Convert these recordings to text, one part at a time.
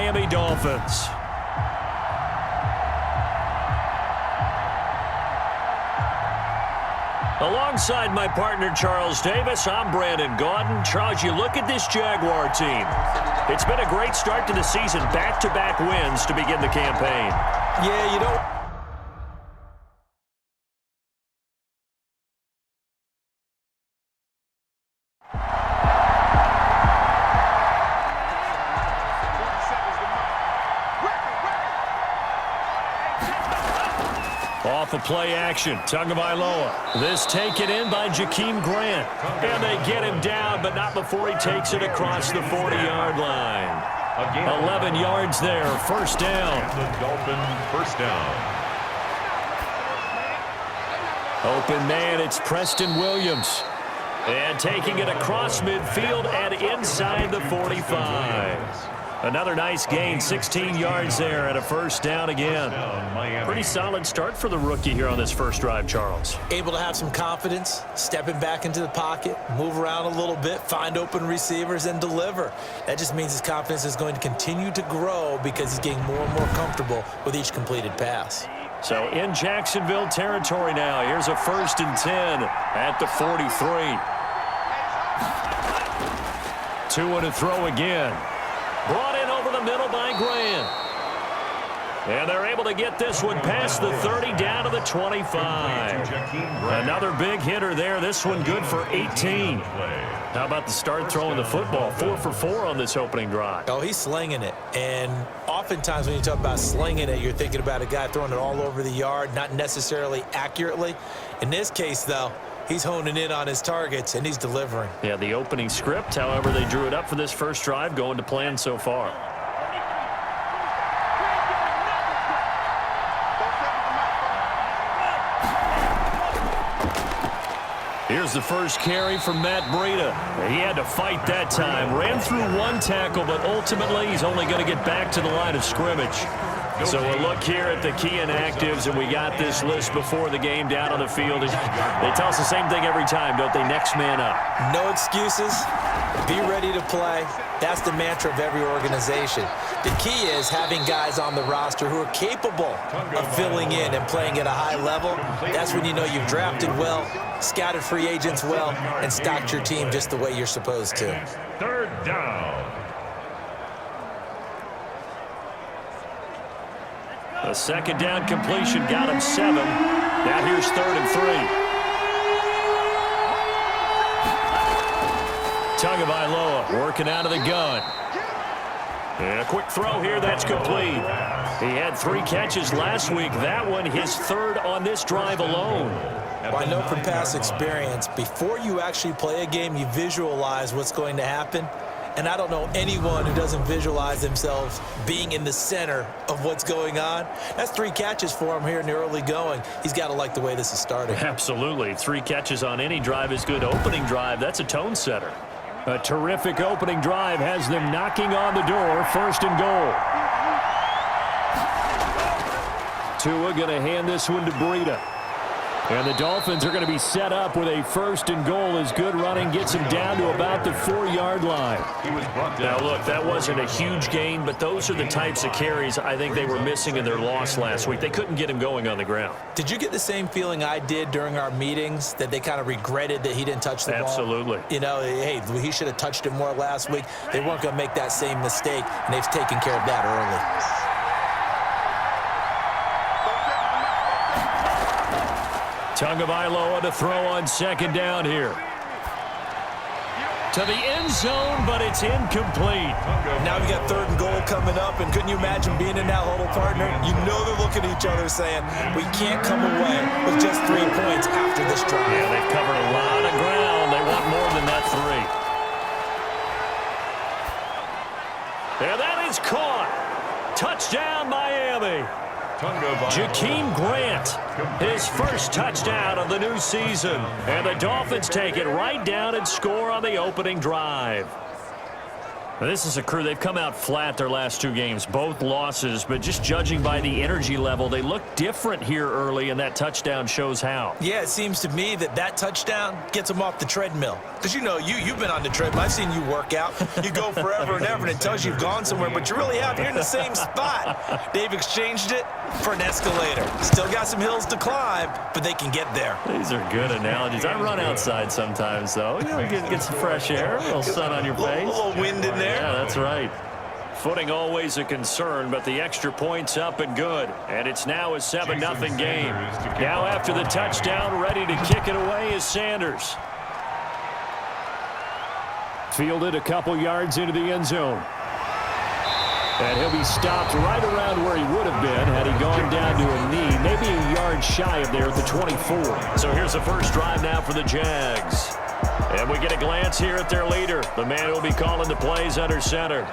Miami Dolphins. Alongside my partner, Charles Davis, I'm Brandon Gaudin. Charles, you look at this Jaguar team. It's been a great start to the season, back-to-back wins to begin the campaign. Yeah, you know. Off of play action, Tagovailoa. This taken in by Jakeem Grant. And they get him down, but not before he takes it across the 40-yard line. 11 yards there, first down. The Dolphins first down. Open man, it's Preston Williams. And taking it across midfield and inside the 45. Another nice gain, 16 yards there and a first down again. Pretty solid start for the rookie here on this first drive, Charles. Able to have some confidence, stepping back into the pocket, move around a little bit, find open receivers, and deliver. That just means his confidence is going to continue to grow because he's getting more and more comfortable with each completed pass. So in Jacksonville territory now, here's a 1st and 10 at the 43. Tua to throw again. Brought in over the middle by Grant. And they're able to get this one past the 30 down to the 25. Another big hitter there. This one good for 18. How about the start throwing the football? 4 for 4 on this opening drive. Oh, he's slinging it. And oftentimes when you talk about slinging it, you're thinking about a guy throwing it all over the yard, not necessarily accurately. In this case, though, he's honing in on his targets, and he's delivering. Yeah, the opening script, however, they drew it up for this first drive, going to plan so far. Here's the first carry from Matt Breida. He had to fight that time. Ran through one tackle, but ultimately he's only going to get back to the line of scrimmage. So we'll look here at the key inactives, and we got this list before the game down on the field. They tell us the same thing every time, don't they? Next man up. No excuses. Be ready to play. That's the mantra of every organization. The key is having guys on the roster who are capable of filling in and playing at a high level. That's when you know you've drafted well, scouted free agents well, and stocked your team just the way you're supposed to. 3rd down. A second down completion got him 7. Now here's 3rd and 3. Tagovailoa working out of the gun. And a quick throw here, that's complete. He had 3 catches last week. That one his 3rd on this drive alone. Well, I know from past experience, before you actually play a game, you visualize what's going to happen. And I don't know anyone who doesn't visualize themselves being in the center of what's going on. That's 3 catches for him here in the early going. He's got to like the way this is starting. Absolutely. 3 catches on any drive is good. Opening drive, that's a tone setter. A terrific opening drive has them knocking on the door. 1st and goal. Tua going to hand this one to Breida. And the Dolphins are going to be set up with a 1st and goal as good running gets him down to about the 4-yard line. Now, look, that wasn't a huge gain, but those are the types of carries I think they were missing in their loss last week. They couldn't get him going on the ground. Did you get the same feeling I did during our meetings, that they kind of regretted that he didn't touch the ball? Absolutely. You know, hey, he should have touched it more last week. They weren't going to make that same mistake, and they've taken care of that early. Tagovailoa to throw on 2nd down here. To the end zone, but it's incomplete. Now we got 3rd and goal coming up, and couldn't you imagine being in that huddle, partner? You know they're looking at each other saying, we can't come away with just 3 points after this drive. Yeah, they've covered a lot of ground. They want more than that 3. And that is caught. Touchdown, Miami. Jakeem Grant, his 1st touchdown of the new season. And the Dolphins take it right down and score on the opening drive. This is a crew. They've come out flat their last two games, both losses, but just judging by the energy level, they look different here early, and that touchdown shows how. Yeah, it seems to me that touchdown gets them off the treadmill. Because, you know, you've been on the treadmill. I've seen you work out. You go forever and ever, and it tells you you've gone somewhere, but you really have. You're in the same spot. They've exchanged it for an escalator. Still got some hills to climb, but they can get there. These are good analogies. I run outside sometimes, though. You know, get some fresh air, a little sun on your face. A little wind in there. Yeah, that's right. Footing always a concern, but the extra point's up and good. And it's now a 7-0 game. Now after the touchdown, ready to kick it away is Sanders. Fielded a couple yards into the end zone. And he'll be stopped right around where he would have been had he gone down to a knee, maybe a yard shy of there at the 24. So here's the first drive now for the Jags. And we get a glance here at their leader, the man who will be calling the plays under center.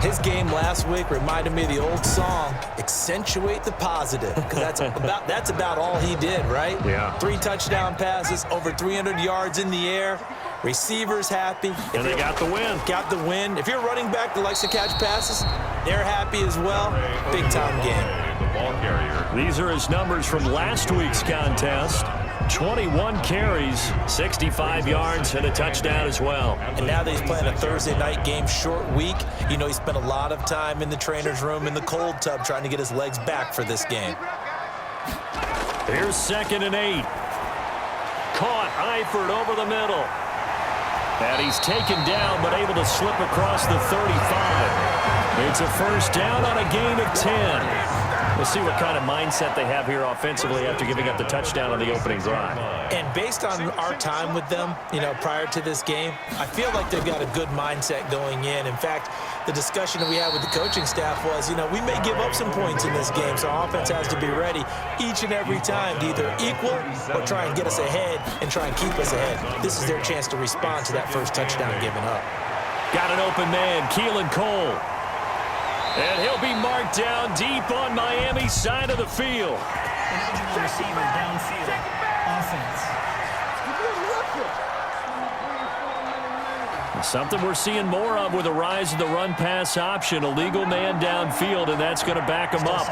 His game last week reminded me of the old song, Accentuate the Positive, because that's about all he did, right? Yeah. 3 touchdown passes, over 300 yards in the air, receivers happy. And they got the win. Got the win. If you're a running back that likes to catch passes, they're happy as well. Big-time game. The ball carrier. These are his numbers from last week's contest. 21 carries, 65 yards, and a touchdown as well. And now that he's playing a Thursday night game, short week, you know he spent a lot of time in the trainer's room in the cold tub trying to get his legs back for this game. Here's 2nd and 8. Caught Eifert over the middle. And he's taken down, but able to slip across the 35. It's a first down on a gain of 10. We'll see what kind of mindset they have here offensively after giving up the touchdown on the opening drive. And based on our time with them, you know, prior to this game, I feel like they've got a good mindset going in. In fact, the discussion that we had with the coaching staff was, you know, we may give up some points in this game, so our offense has to be ready each and every time to either equal or try and get us ahead and try and keep us ahead. This is their chance to respond to that first touchdown given up. Got an open man, Keelan Cole. And he'll be marked down deep on Miami's side of the field. Eligible receiver downfield. Offense. Something we're seeing more of with the rise of the run-pass option. A legal man downfield, and that's going to back him up.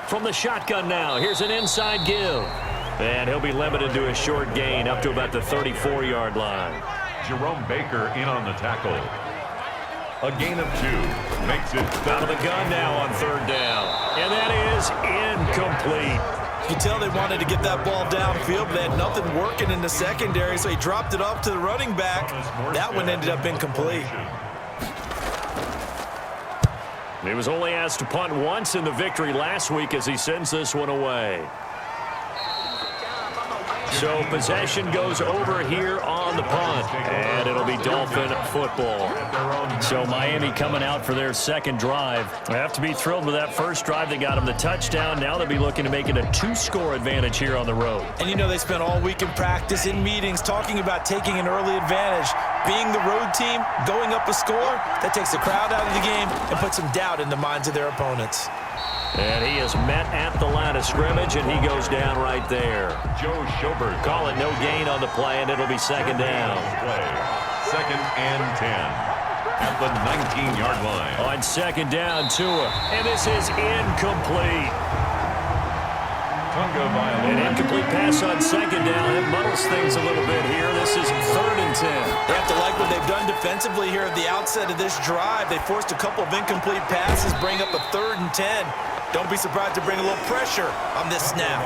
From the shotgun now, here's an inside give. And he'll be limited to a short gain up to about the 34-yard line. Jerome Baker in on the tackle. A gain of 2. Makes it out of the gun now on 3rd down. And that is incomplete. You can tell they wanted to get that ball downfield, but they had nothing working in the secondary, so he dropped it off to the running back. That one ended up incomplete. He was only asked to punt once in the victory last week as he sends this one away. So possession goes over here on the punt, and it'll be Dolphin football. So Miami coming out for their second drive. They have to be thrilled with that first drive. They got him the touchdown. Now they'll be looking to make it a 2-score advantage here on the road. And you know they spent all week in practice, in meetings, talking about taking an early advantage. Being the road team, going up a score, that takes the crowd out of the game and puts some doubt in the minds of their opponents. And he is met at the line of scrimmage, and he goes down right there. Joe Schobert. Call it no gain on the play, and it'll be 2nd down. Play. 2nd and 10 at the 19-yard line. On 2nd down, Tua. And this is incomplete. An incomplete pass on 2nd down. It muddles things a little bit here. This is 3rd and 10. They have to like what they've done defensively here at the outset of this drive. They forced a couple of incomplete passes, bring up a 3rd and 10. Don't be surprised to bring a little pressure on this snap.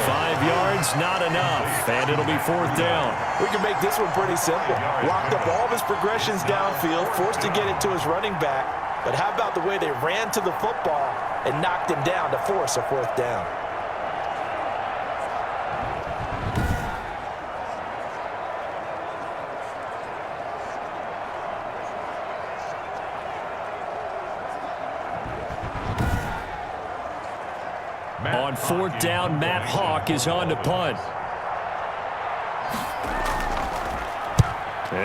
5 yards, not enough. And it'll be 4th down. We can make this one pretty simple. Locked up all of his progressions downfield, forced to get it to his running back. But how about the way they ran to the football and knocked him down to force a 4th down? On 4th down, Matt Hawk is on to punt.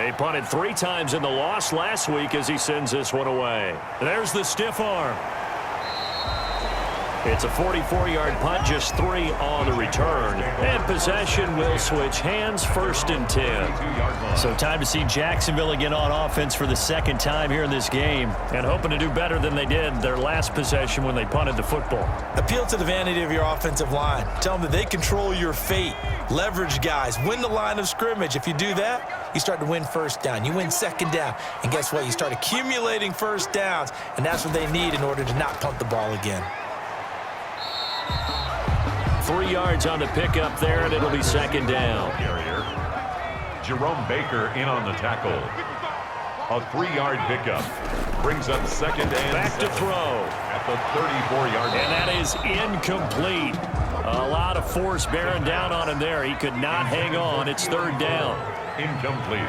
He punted 3 times in the loss last week as he sends this one away. There's the stiff arm. It's a 44-yard punt, just 3 on the return. And possession will switch hands, 1st and 10. So time to see Jacksonville again on offense for the second time here in this game. And hoping to do better than they did their last possession when they punted the football. Appeal to the vanity of your offensive line. Tell them that they control your fate. Leverage guys. Win the line of scrimmage. If you do that, you start to win 1st down. You win 2nd down. And guess what? You start accumulating 1st downs. And that's what they need in order to not punt the ball again. 3 yards on the pickup there, and it'll be 2nd down. Jerome Baker in on the tackle. A 3-yard pickup. Brings up 2nd and back to throw. At the 34-yard line. And that is incomplete. A lot of force bearing down on him there. He could not hang on. It's 3rd down. Incomplete.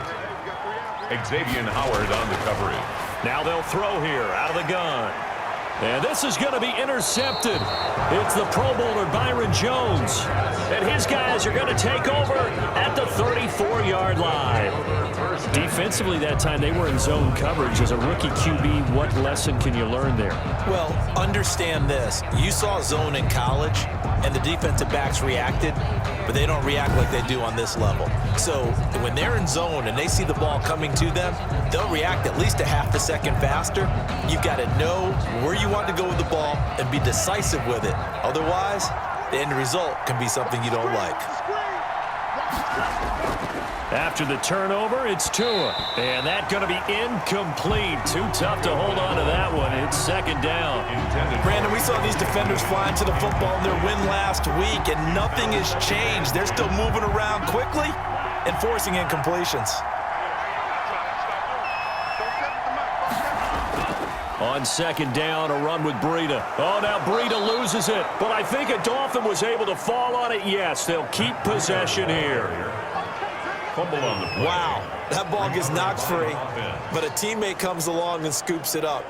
Xavier Howard on the coverage. Now they'll throw here out of the gun. And this is going to be intercepted. It's the Pro Bowler Byron Jones. And his guys are going to take over at the 34-yard line. Defensively that time, they were in zone coverage. As a rookie QB, what lesson can you learn there? Well, understand this. You saw zone in college, and the defensive backs reacted, but they don't react like they do on this level. So when they're in zone and they see the ball coming to them, they'll react at least a half a second faster. You've got to know where you want to go with the ball and be decisive with it. Otherwise, the end result can be something you don't like. After the turnover, it's Tua. And that's going to be incomplete. Too tough to hold on to that one. It's 2nd down. Brandon, we saw these defenders flying to the football in their win last week, and nothing has changed. They're still moving around quickly and forcing incompletions. On 2nd down, a run with Breida. Oh, now Breida loses it. But I think a Dolphin was able to fall on it. Yes, they'll keep possession here. Fumble on the play. Wow, that ball gets knocked free, but a teammate comes along and scoops it up.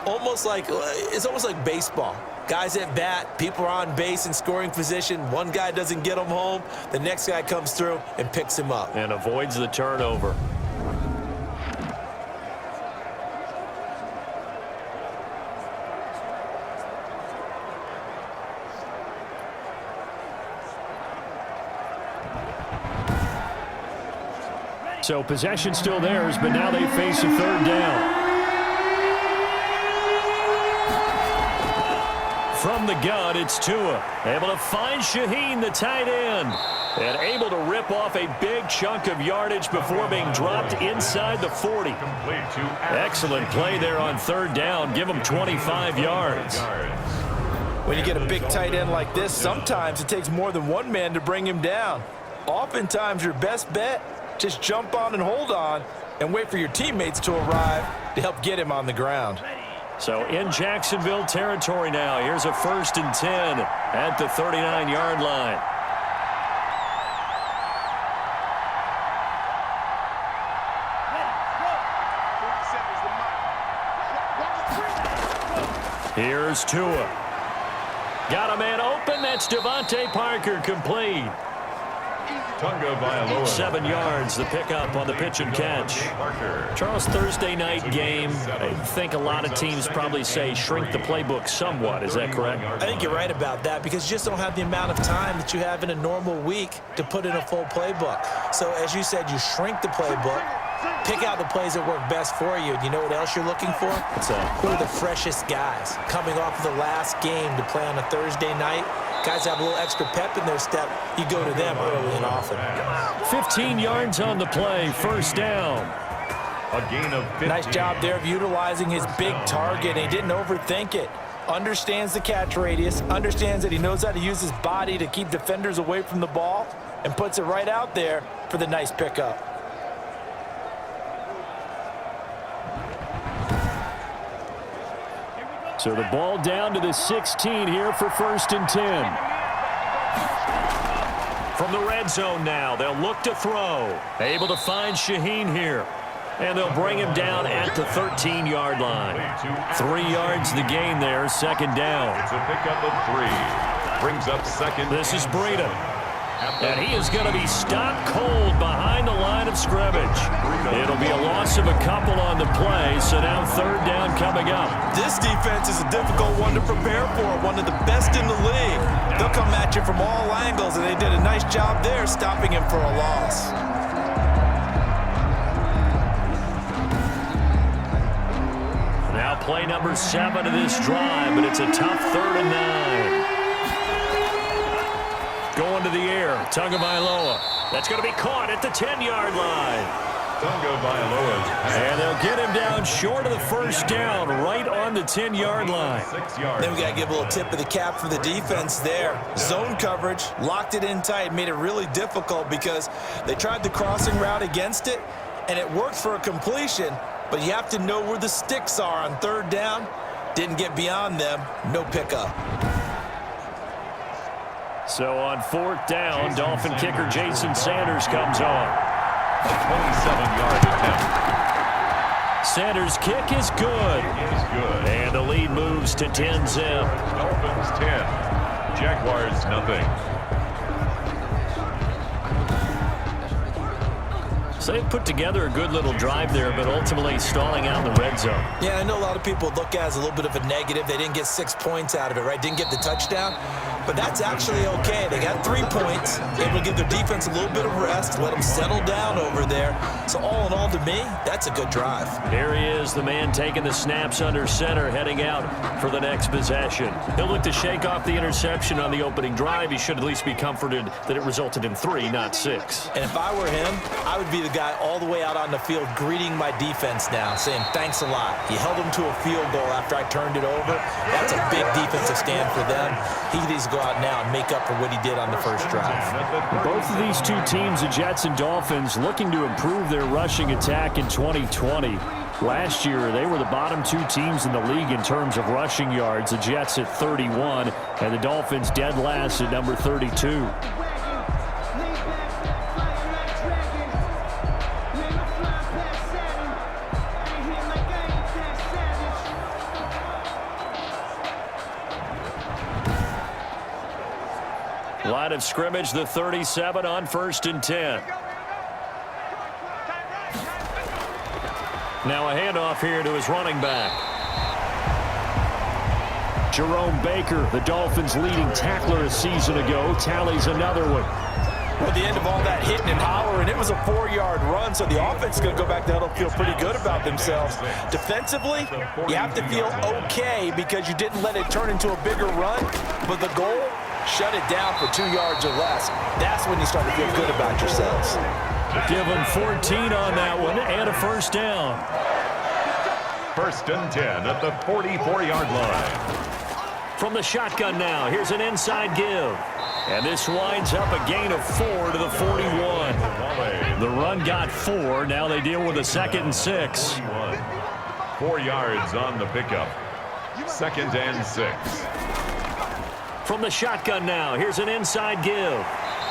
It's almost like baseball. Guys at bat, people are on base in scoring position. One guy doesn't get him home. The next guy comes through and picks him up. And avoids the turnover. So possession still theirs, but now they face a 3rd down. From the gun, it's Tua. Able to find Shaheen, the tight end. And able to rip off a big chunk of yardage before being dropped inside the 40. Excellent play there on 3rd down. Give them 25 yards. When you get a big tight end like this, sometimes it takes more than one man to bring him down. Oftentimes, your best bet, just jump on and hold on and wait for your teammates to arrive to help get him on the ground. So in Jacksonville territory now. Here's a 1st and 10 at the 39-yard line. Here's Tua. Got a man open. That's Devontae Parker, complete. 7 yards, the pickup on the pitch and catch. Charles, Thursday night game, I think a lot of teams probably say shrink the playbook somewhat. Is that correct? I think you're right about that because you just don't have the amount of time that you have in a normal week to put in a full playbook. So as you said, you shrink the playbook, pick out the plays that work best for you. You know what else you're looking for? Who are the freshest guys coming off of the last game to play on a Thursday night? Guys have a little extra pep in their step. You go to them early and often. 15 yards on the play, 1st down. A gain of 15. Nice job there of utilizing his big target. He didn't overthink it. Understands the catch radius, understands that he knows how to use his body to keep defenders away from the ball, and puts it right out there for the nice pickup. So the ball down to the 16 here for 1st and 10. From the red zone now, they'll look to throw. Able to find Shaheen here. And they'll bring him down at the 13-yard line. 3 yards the gain there, 2nd down. It's a pickup of 3. Brings up 2nd. This is Breida. And he is going to be stopped cold behind the line of of scrimmage. It'll be a loss of a couple on the play, so now third down coming up. This defense is a difficult one to prepare for, one of the best in the league. They'll come at you from all angles, and they did a nice job there stopping him for a loss. Now play number 7 of this drive, but it's a tough 3rd and 9. Going to the air, Tagovailoa. That's going to be caught at the 10-yard line. Tagovailoa's pass. And they'll get him down short of the first down, right on the 10-yard line. 6 yards. Then we got to give a little tip of the cap for the defense there. Zone coverage, locked it in tight, made it really difficult because they tried the crossing route against it, and it worked for a completion, but you have to know where the sticks are on 3rd down. Didn't get beyond them, no pickup. So on 4th down, Dolphin kicker Jason Sanders comes on. A 27-yard attempt. Sanders' kick is good. Is good. And the lead moves to 10-zip. Dolphins 10. Jaguars nothing. So they put together a good little drive there, but ultimately stalling out in the red zone. Yeah, I know a lot of people look at it as a little bit of a negative. They didn't get 6 points out of it, right? Didn't get the touchdown. But that's actually okay. They got 3 points. Able to give their defense a little bit of rest, let them settle down over there. So all in all, to me, that's a good drive. Here he is, the man taking the snaps under center, heading out for the next possession. He'll look to shake off the interception on the opening drive. He should at least be comforted that it resulted in 3, not 6. And if I were him, I would be the guy all the way out on the field greeting my defense now, saying thanks a lot. You held them to a field goal after I turned it over. That's a big defensive stand for them. He needs to go out now and make up for what he did on the first drive. Both of these two teams, the Jets and Dolphins, looking to improve their rushing attack in 2020. Last year, they were the bottom 2 teams in the league in terms of rushing yards. The Jets at 31, and the Dolphins dead last at number 32. Line of scrimmage, the 37 on 1st and 10. Now a handoff here to his running back. Jerome Baker, the Dolphins' leading tackler a season ago, tallies another one. At the end of all that hitting and hollering, it was a 4-yard run, so the offense is going to go back to huddle, feel pretty good about themselves. Defensively, you have to feel okay because you didn't let it turn into a bigger run, but the goal, shut it down for 2 yards or less. That's when you start to feel good about yourselves. Give them 14 on that one and a first down. 1st and 10 at the 44-yard line. From the shotgun now, here's an inside give. And this winds up a gain of 4 to the 41. The run got 4. Now they deal with a 2nd and 6. 4 yards on the pickup. 2nd and 6. From the shotgun now, here's an inside give.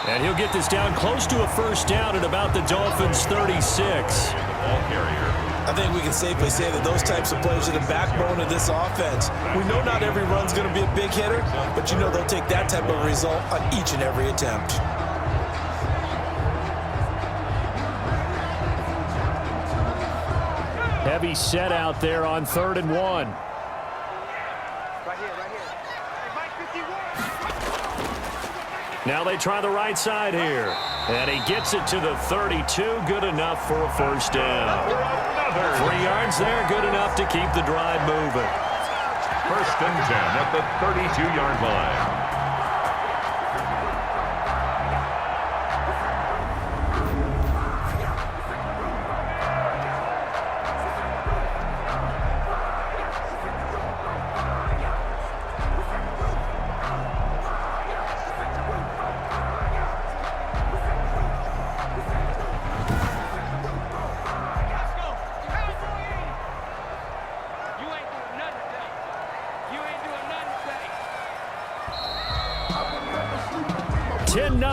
And he'll get this down close to a first down at about the Dolphins' 36. The ball carrier. I think we can safely say that those types of plays are the backbone of this offense. We know not every run's going to be a big hitter, but you know they'll take that type of result on each and every attempt. Heavy set out there on 3rd and 1. Now they try the right side here. And he gets it to the 32. Good enough for a first down. 3 yards there. Good enough to keep the drive moving. 1st and 10 at the 32-yard line.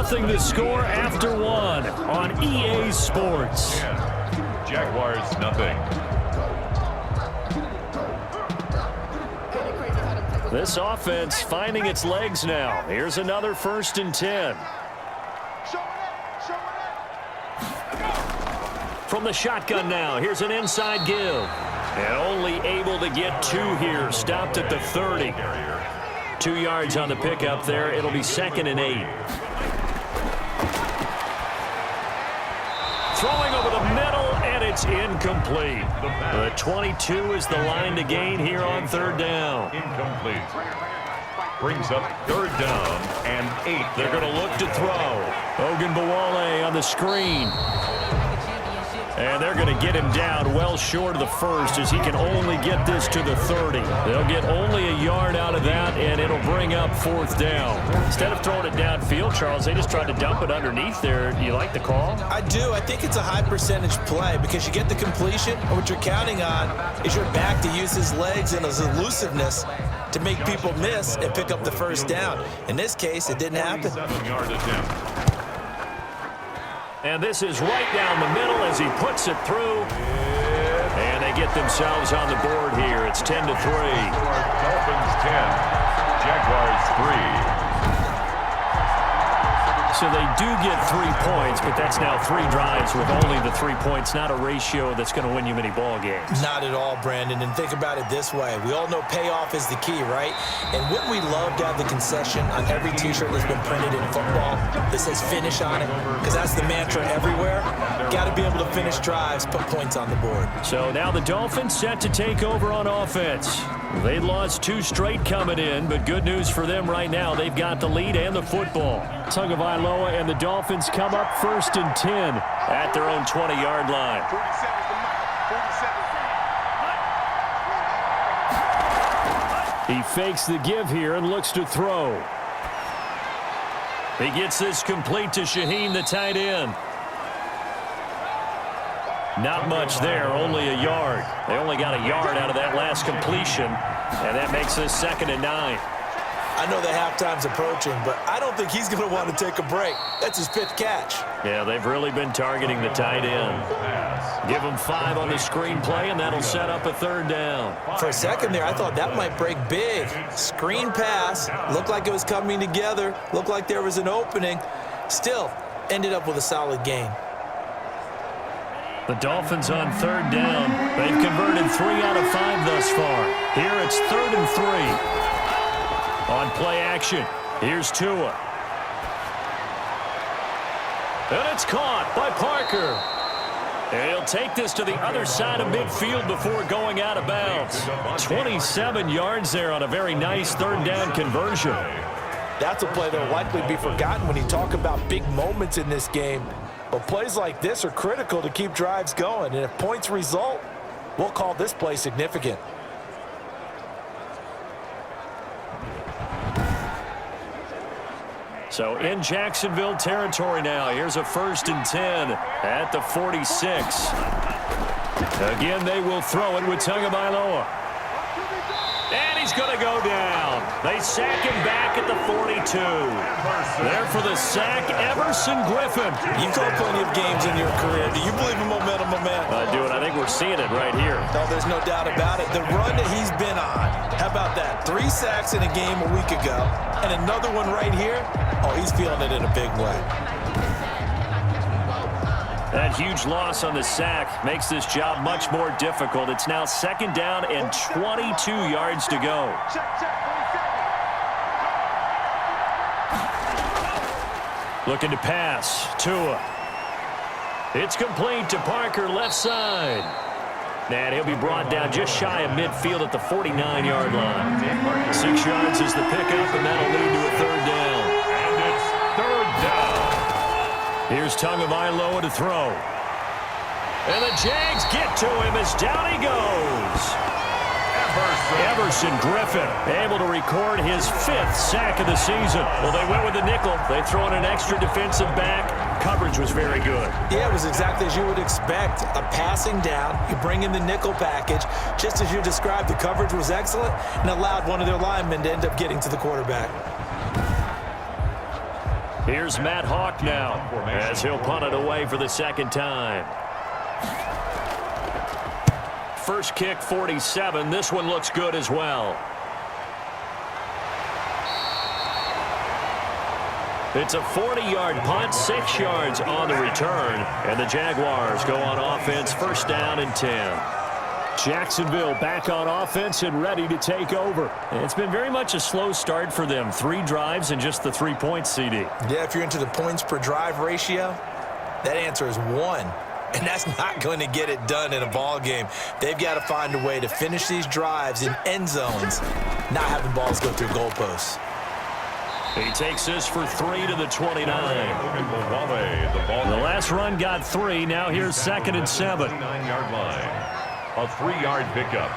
The score after 1 on EA Sports. Jaguars nothing. This offense finding its legs now. Here's another 1st and 10. From the shotgun now, here's an inside give. And only able to get 2 here, stopped at the 30. 2 yards on the pickup there. It'll be 2nd and 8. Throwing over the middle, and it's incomplete. The 22 is the line to gain here on 3rd down. Incomplete. Brings up 3rd down and 8. They're going to look to throw. Ogunbowale on the screen. And they're going to get him down well short of the 1st as he can only get this to the 30. They'll get only a yard out of that, and it'll bring up 4th down. Instead of throwing it downfield, Charles, they just tried to dump it underneath there. Do you like the call? I do. I think it's a high percentage play because you get the completion, and what you're counting on is your back to use his legs and his elusiveness to make people miss and pick up the 1st down. In this case, it didn't happen. 7-yard attempt. And this is right down the middle as he puts it through. And they get themselves on the board here. It's 10-3. Dolphins 10, Jaguars 3. So they do get 3 points, but that's now 3 drives with only the 3 points. Not a ratio that's going to win you many ball games. Not at all, Brandon. And think about it this way. We all know payoff is the key, right? And wouldn't we love to have the concession on every T-shirt that's been printed in football that says finish on it? Because that's the mantra everywhere. Got to be able to finish drives, put points on the board. So now the Dolphins set to take over on offense. They lost 2 straight coming in, but good news for them right now. They've got the lead and the football. Tagovailoa and the Dolphins come up 1st and 10 at their own 20-yard line. He fakes the give here and looks to throw. He gets this complete to Shaheen, the tight end. Not much there, only a yard. They only got a yard out of that last completion, and that makes this 2nd and 9. I know the halftime's approaching, but I don't think he's going to want to take a break. That's his 5th catch. Yeah, they've really been targeting the tight end. Give him 5 on the screenplay, and that'll set up a 3rd down. For a second there, I thought that might break big. Screen pass. Looked like it was coming together. Looked like there was an opening. Still, ended up with a solid gain. The Dolphins on 3rd down. They've converted 3 out of 5 thus far. Here it's 3rd and 3. On play action, here's Tua. And it's caught by Parker. And he'll take this to the other side of midfield before going out of bounds. 27 yards there on a very nice 3rd down conversion. That's a play that will likely be forgotten when you talk about big moments in this game. But plays like this are critical to keep drives going. And if points result, we'll call this play significant. So in Jacksonville territory now. Here's a 1st and 10 at the 46. Again, they will throw it with Tagovailoa. And he's going to go down. They sack him back at the 42. There for the sack, Everson Griffin. You've called plenty of games in your career. Do you believe in momentum, my man? I do, and I think we're seeing it right here. No, there's no doubt about it. The run that he's been on, how about that? 3 sacks in a game a week ago, and another one right here. Oh, he's feeling it in a big way. That huge loss on the sack makes this job much more difficult. It's now 2nd down and 22 yards to go. Looking to pass. Tua. It's complete to Parker, left side. And he'll be brought down just shy of midfield at the 49-yard line. 6 yards is the pickup, and that'll lead to a 3rd down. And it's 3rd down. Here's Tagovailoa to throw. And the Jags get to him as down he goes. Everson Griffin able to record his 5th sack of the season. Well, they went with the nickel. They throw in an extra defensive back. Coverage was very good. Yeah, it was exactly as you would expect. A passing down. You bring in the nickel package. Just as you described, the coverage was excellent and allowed one of their linemen to end up getting to the quarterback. Here's Matt Hawk now as he'll punt it away for the 2nd time. First kick, 47. This one looks good as well. It's a 40-yard punt, 6 yards on the return, and the Jaguars go on offense, first down and 10. Jacksonville back on offense and ready to take over. It's been very much a slow start for them. 3 drives and just the 3 points, CD. Yeah, if you're into the points per drive ratio, that answer is 1. And that's not going to get it done in a ball game. They've got to find a way to finish these drives in end zones, not having balls go through goalposts. He takes this for 3 to the 29. The last run got 3. Now here's 2nd and 7. 9-yard line. A 3-yard pickup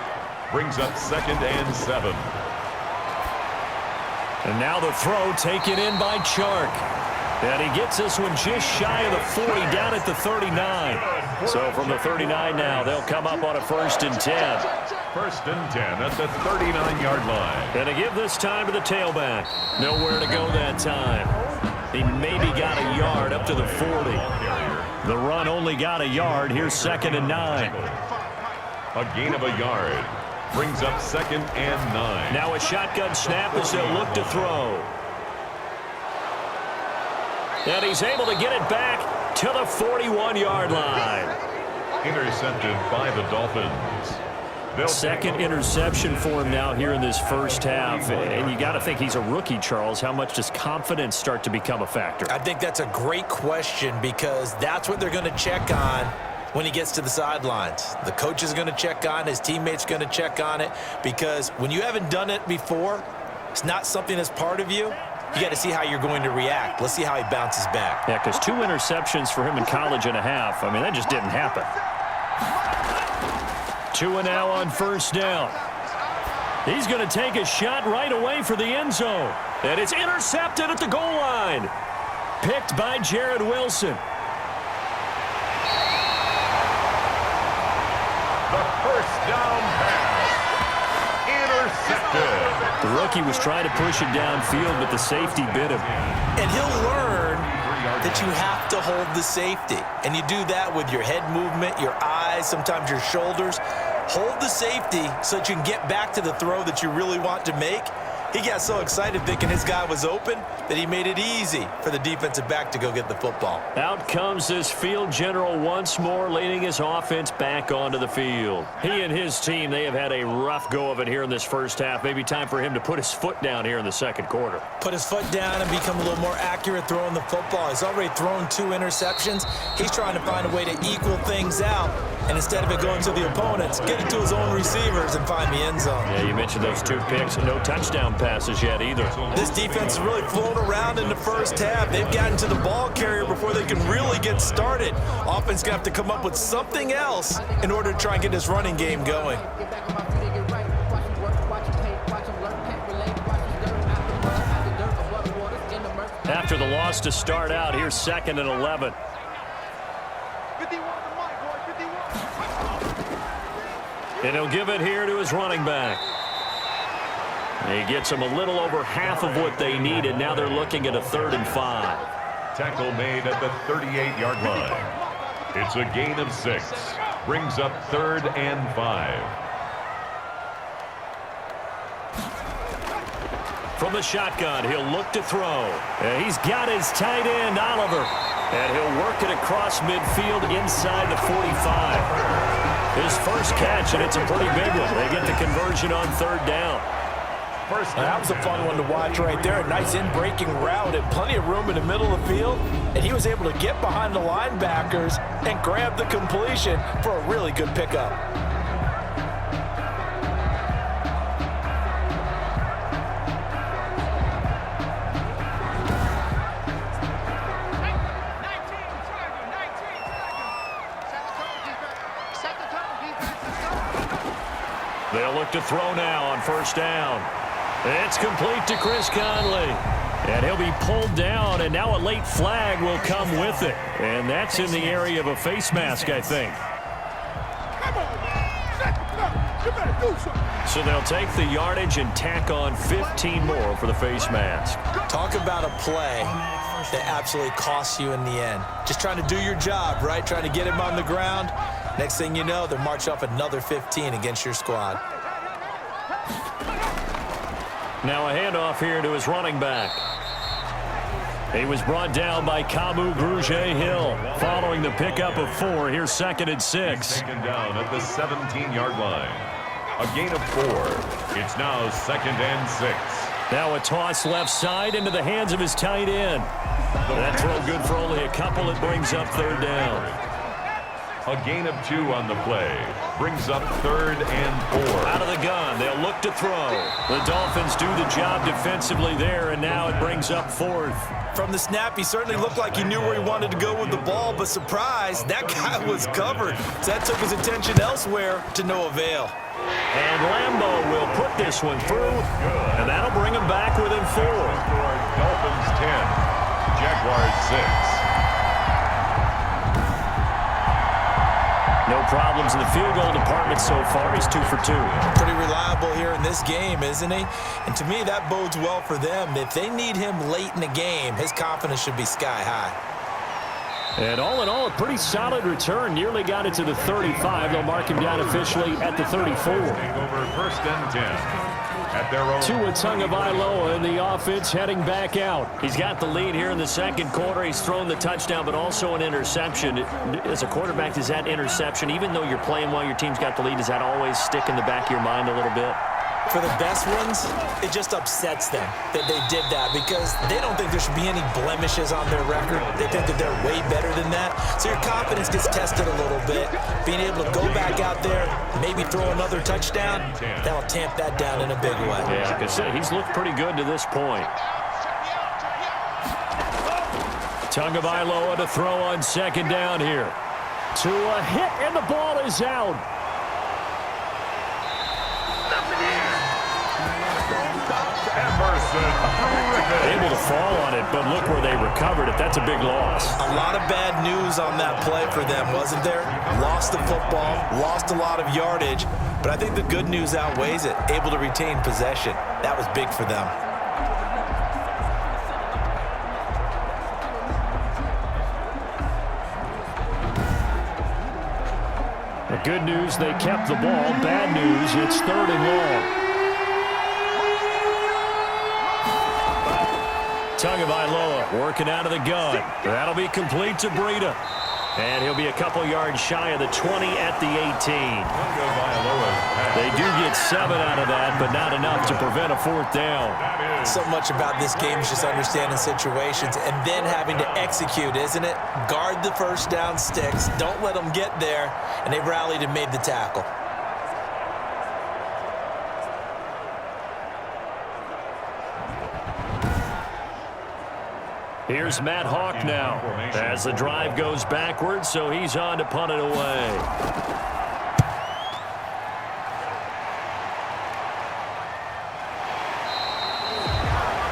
brings up 2nd and 7. And now the throw taken in by Chark. And he gets this one just shy of the 40, down at the 39. So from the 39 now, they'll come up on a 1st and 10. 1st and 10 at the 39-yard line. And to give this time to the tailback. Nowhere to go that time. He maybe got a yard up to the 40. The run only got a yard. Here's 2nd and 9. A gain of a yard brings up 2nd and 9. Now a shotgun snap as they'll look to throw. And he's able to get it back to the 41-yard line. Intercepted by the Dolphins. Second interception for him now here in this first half. And you got to think he's a rookie, Charles. How much does confidence start to become a factor? I think that's a great question because that's what they're going to check on when he gets to the sidelines. The coach is going to check on it. His teammates going to check on it because when you haven't done it before, it's not something that's part of you. You got to see how you're going to react. Let's see how he bounces back. Yeah, because 2 interceptions for him in college and a half. I mean, that just didn't happen. 2 now on 1st down. He's going to take a shot right away for the end zone. And it's intercepted at the goal line. Picked by Jared Wilson. The 1st down pass. Intercepted. The rookie was trying to push it downfield, but the safety bit him. And he'll learn that you have to hold the safety. And you do that with your head movement, your eyes, sometimes your shoulders. Hold the safety so that you can get back to the throw that you really want to make. He got so excited thinking his guy was open that he made it easy for the defensive back to go get the football. Out comes this field general once more, leading his offense back onto the field. He and his team, they have had a rough go of it here in this first half. Maybe time for him to put his foot down here in the 2nd quarter. Put his foot down and become a little more accurate throwing the football. He's already thrown 2 interceptions. He's trying to find a way to equal things out. And instead of it going to the opponents, get it to his own receivers and find the end zone. Yeah, you mentioned those 2 picks and no touchdown passes yet either. This defense is really flown around in the first half. They've gotten to the ball carrier before they can really get started. Offense going to have to come up with something else in order to try and get this running game going. After the loss to start out, here's 2nd and 11. And he'll give it here to his running back. He gets them a little over half of what they needed. Now they're looking at a 3rd and 5. Tackle made at the 38-yard line. It's a gain of 6. Brings up 3rd and 5. From the shotgun, he'll look to throw. And he's got his tight end, Oliver. And he'll work it across midfield inside the 45. His first catch, and it's a pretty big one. They get the conversion on 3rd down. That was a fun one to watch right there. A nice in-breaking route and plenty of room in the middle of the field. And he was able to get behind the linebackers and grab the completion for a really good pickup. They'll look to throw now on 1st down. It's complete to Chris Conley. And he'll be pulled down, and now a late flag will come with it. And that's in the area of a face mask, I think. So they'll take the yardage and tack on 15 more for the face mask. Talk about a play that absolutely costs you in the end. Just trying to do your job, right? Trying to get him on the ground. Next thing you know, they'll march off another 15 against your squad. Now a handoff here to his running back. He was brought down by Kamu Grugier-Hill. Following the pickup of 4, here's 2nd and 6. Taken down at the 17-yard line. A gain of 4. It's now 2nd and 6. Now a toss left side into the hands of his tight end. That throw good for only a couple. It brings up 3rd down. A gain of 2 on the play. Brings up 3rd and 4. Out of the gun. They'll look to throw. The Dolphins do the job defensively there, and now it brings up 4th. From the snap, he certainly looked like he knew where he wanted to go with the ball, but surprise, that guy was covered. So that took his attention elsewhere to no avail. And Lambo will put this one through, and that'll bring him back within 4. Dolphins 10, Jaguars 6. No problems in the field goal department so far. He's 2 for 2. Pretty reliable here in this game, isn't he? And to me, that bodes well for them. If they need him late in the game, his confidence should be sky high. And all in all, a pretty solid return. Nearly got it to the 35. They'll mark him down officially at the 34. Over 1st and 10. At their own. Tua Tagovailoa in the offense heading back out. He's got the lead here in the 2nd quarter. He's thrown the touchdown, but also an interception. As a quarterback, does that interception, even though you're playing while your team's got the lead, does that always stick in the back of your mind a little bit? For the best ones, it just upsets them that they did that because they don't think there should be any blemishes on their record. They think that they're way better than that. So your confidence gets tested a little bit. Being able to go back out there, maybe throw another touchdown, that'll tamp that down in a big way. Yeah, like I said, he's looked pretty good to this point. Tagovailoa to throw on 2nd down here. To a hit, and the ball is out. Able to fall on it, but look where they recovered it. That's a big loss. A lot of bad news on that play for them, wasn't there? Lost the football, lost a lot of yardage, but I think the good news outweighs it. Able to retain possession. That was big for them. The good news, they kept the ball. Bad news, it's 3rd and long. Tagovailoa working out of the gun. That'll be complete to Breida. And he'll be a couple yards shy of the 20 at the 18. They do get 7 out of that, but not enough to prevent a 4th down. So much about this game is just understanding situations and then having to execute, isn't it? Guard the 1st down sticks. Don't let them get there. And they rallied and made the tackle. Here's Matt Hawk now as the drive goes backwards, so he's on to punt it away.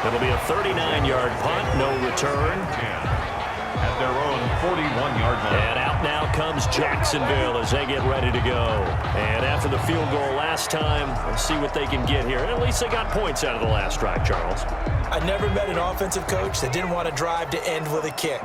It'll be a 39-yard punt, no return. At their own 41-yard line. And out now comes Jacksonville as they get ready to go. And after the field goal last time, let's see what they can get here. And at least they got points out of the last drive, Charles. I never met an offensive coach that didn't want to drive to end with a kick.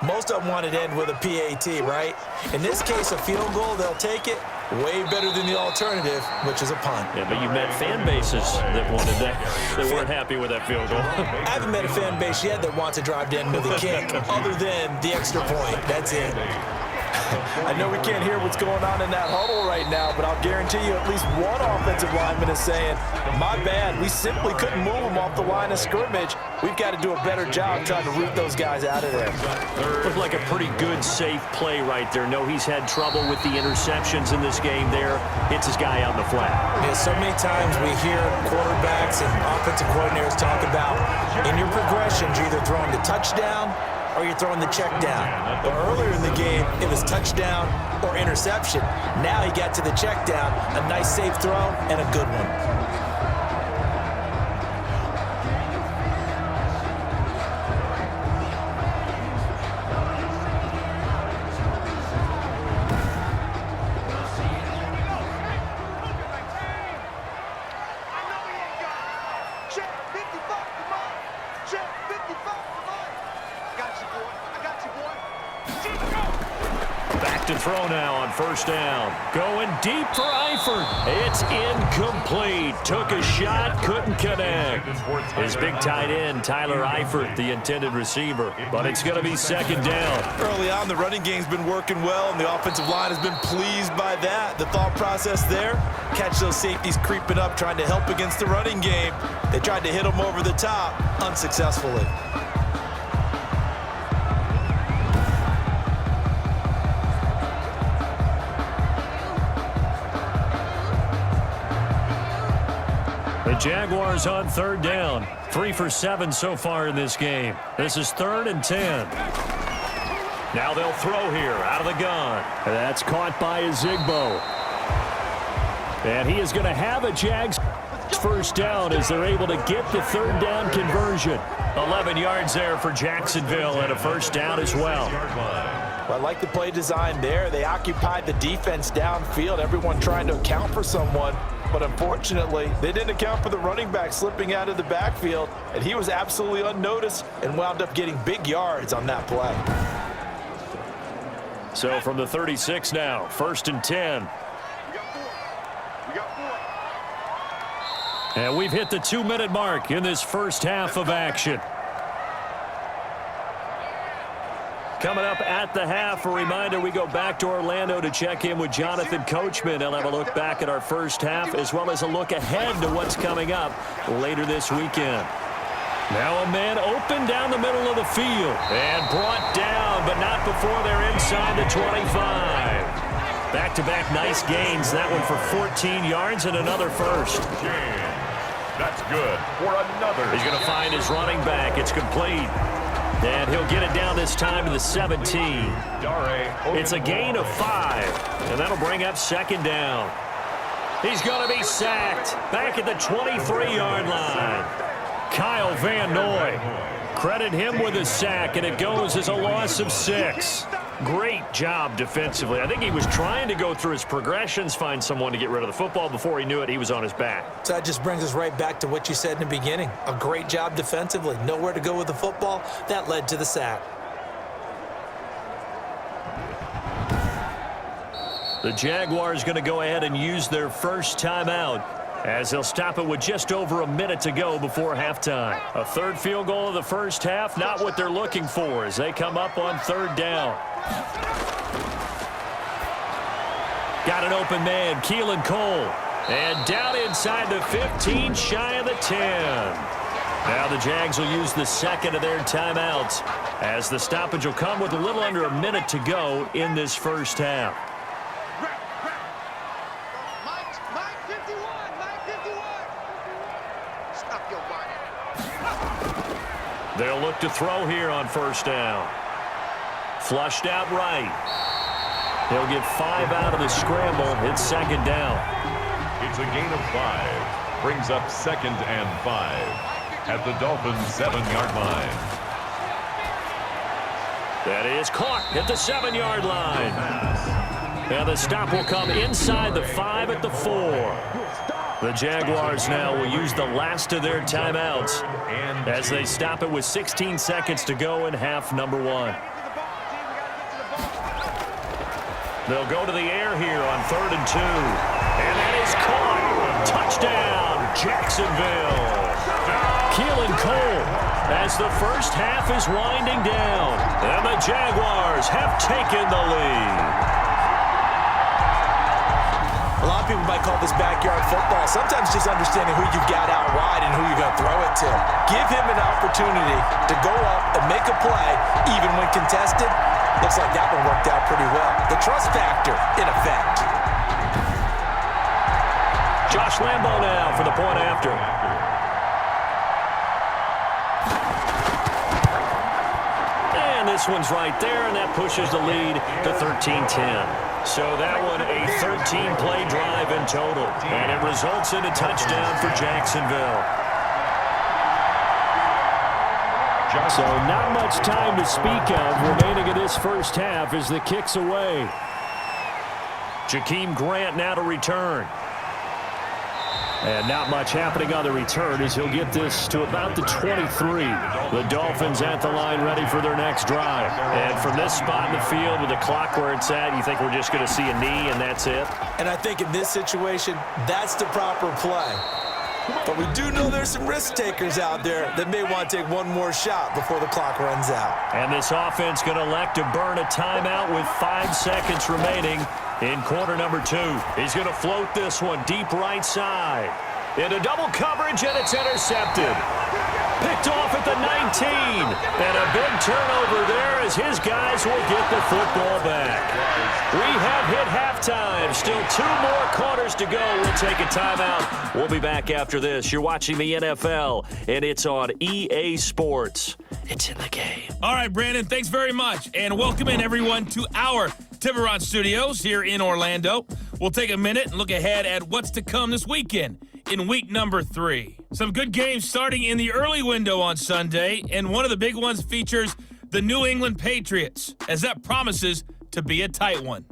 Most of them wanted to end with a PAT, right? In this case, a field goal, they'll take it. Way better than the alternative, which is a punt. Yeah, but you met fan bases that wanted that. They weren't happy with that field goal. I haven't met a fan base yet that wants to drive to end with a kick, other than the extra point. That's it. I know we can't hear what's going on in that huddle right now, but I'll guarantee you at least one offensive lineman is saying, my bad, we simply couldn't move them off the line of scrimmage. We've got to do a better job trying to root those guys out of there. Looked like a pretty good, safe play right there. No, he's had trouble with the interceptions in this game there. Hits his guy out in the flat. Yeah, so many times we hear quarterbacks and offensive coordinators talk about in your progressions, you're either throwing the touchdown or you're throwing the check down. But earlier in the game, it was touchdown or interception. Now he got to the check down, a nice safe throw, and a good one. back to throw now on first down. Going deep for Eifert. It's incomplete. Took a shot, couldn't connect. His big tight end, Tyler Eifert, the intended receiver. But it's going to be second down. Early on, the running game's been working well, and the offensive line has been pleased by that. The thought process there, catch those safeties creeping up, trying to help against the running game. They tried to hit them over the top, unsuccessfully. The Jaguars on third down. 3 for 7 so far in this game. This is 3rd and 10. Now they'll throw here out of the gun. That's caught by Ezigbo. And he is going to have a Jags first down as they're able to get the third down conversion. 11 yards there for Jacksonville and a first down as well. Well, I like the play design there. They occupied the defense downfield, everyone trying to account for someone. But unfortunately, they didn't account for the running back slipping out of the backfield, and he was absolutely unnoticed and wound up getting big yards on that play. So from the 36 now, 1st and 10. And we've hit the 2-minute mark in this first half of action. Coming up at the half, a reminder, we go back to Orlando to check in with Jonathan Coachman. He'll have a look back at our first half as well as a look ahead to what's coming up later this weekend. Now a man open down the middle of the field and brought down, but not before they're inside the 25. Back-to-back nice gains. That one for 14 yards and another first. That's good for another. He's going to find his running back. It's complete. And he'll get it down this time to the 17. It's a gain of 5, and that'll bring up second down. He's going to be sacked back at the 23-yard line. Kyle Van Noy. Credit him with a sack, and it goes as a loss of 6. Great job defensively. I think he was trying to go through his progressions, find someone to get rid of the football. Before he knew it, he was on his back. So that just brings us right back to what you said in the beginning. A great job defensively. Nowhere to go with the football. That led to the sack. The Jaguars going to go ahead and use their first timeout as they'll stop it with just over a minute to go before halftime. A third field goal of the first half, not what they're looking for as they come up on third down. Got an open man, Keelan Cole. And down inside the 15, shy of the 10. Now the Jags will use the second of their timeouts as the stoppage will come with a little under a minute to go in this first half. They'll look to throw here on first down. Flushed out right. He'll get 5 out of the scramble. It's second down. It's a gain of 5. Brings up 2nd and 5 at the Dolphins' 7-yard line. That is caught at the 7-yard line. And the stop will come inside the 5 at the 4. The Jaguars now will use the last of their timeouts as they stop it with 16 seconds to go in half number 1. They'll go to the air here on 3rd and 2. And that is caught. Touchdown, Jacksonville. Keelan Cole as the first half is winding down. And the Jaguars have taken the lead. A lot of people might call this backyard football. Sometimes just understanding who you've got out wide and who you're going to throw it to. Give him an opportunity to go up and make a play, even when contested. Looks like that one worked out pretty well. The trust factor in effect. Josh Lambo now for the point after. And this one's right there, and that pushes the lead to 13-10. So that one a 13-play drive in total. And it results in a touchdown for Jacksonville. So not much time to speak of remaining in this first half as the kick's away. Jakeem Grant now to return. And not much happening on the return as he'll get this to about the 23. The Dolphins at the line ready for their next drive. And from this spot in the field with the clock where it's at, you think we're just going to see a knee and that's it? And I think in this situation, that's the proper play. But we do know there's some risk takers out there that may want to take one more shot before the clock runs out. And this offense going to elect to burn a timeout with 5 seconds remaining in quarter number 2. He's going to float this one deep right side. Into double coverage, and it's intercepted. Picked off at the 19. And a big turnover there as his guys will get the football back. We have hit halftime. Still 2 more quarters to go. We'll take a timeout. We'll be back after this. You're watching the NFL, and it's on EA Sports. It's in the game. All right, Brandon, thanks very much. And welcome in, everyone, to our Tiburon Studios here in Orlando. We'll take a minute and look ahead at what's to come this weekend in week number 3. Some good games starting in the early window on Sunday, and one of the big ones features the New England Patriots, as that promises to be a tight one.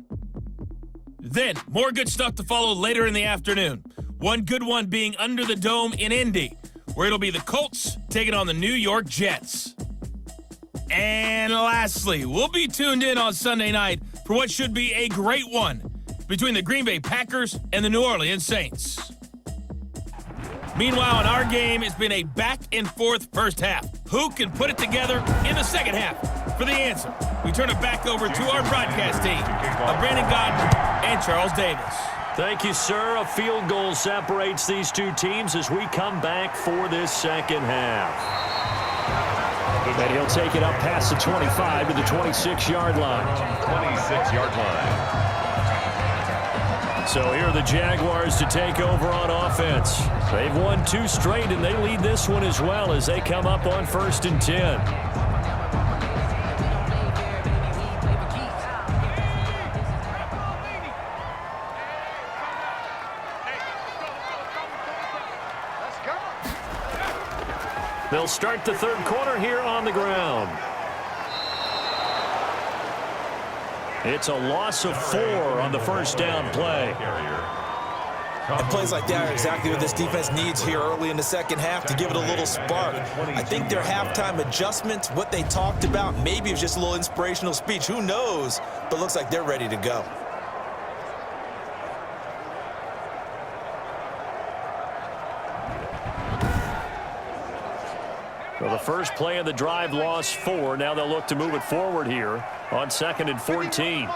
Then, more good stuff to follow later in the afternoon. One good one being under the dome in Indy, where it'll be the Colts taking on the New York Jets. And lastly, we'll be tuned in on Sunday night for what should be a great one between the Green Bay Packers and the New Orleans Saints. Meanwhile, in our game, it's been a back-and-forth first half. Who can put it together in the second half? For the answer, we turn it back over to our broadcast team of Brandon Godden and Charles Davis. Thank you, sir. A field goal separates these two teams as we come back for this second half. And he'll take it up past the 25 to the 26-yard line. 26-yard line. So here are the Jaguars to take over on offense. They've won 2 straight, and they lead this one as well as they come up on 1st and 10. They'll start the third quarter here on the ground. It's a loss of 4 on the first down play. And plays like that are exactly what this defense needs here early in the second half to give it a little spark. I think their halftime adjustments, what they talked about, maybe it was just a little inspirational speech. Who knows? But looks like they're ready to go. Well, the first play of the drive lost 4. Now they'll look to move it forward here on 2nd and 14.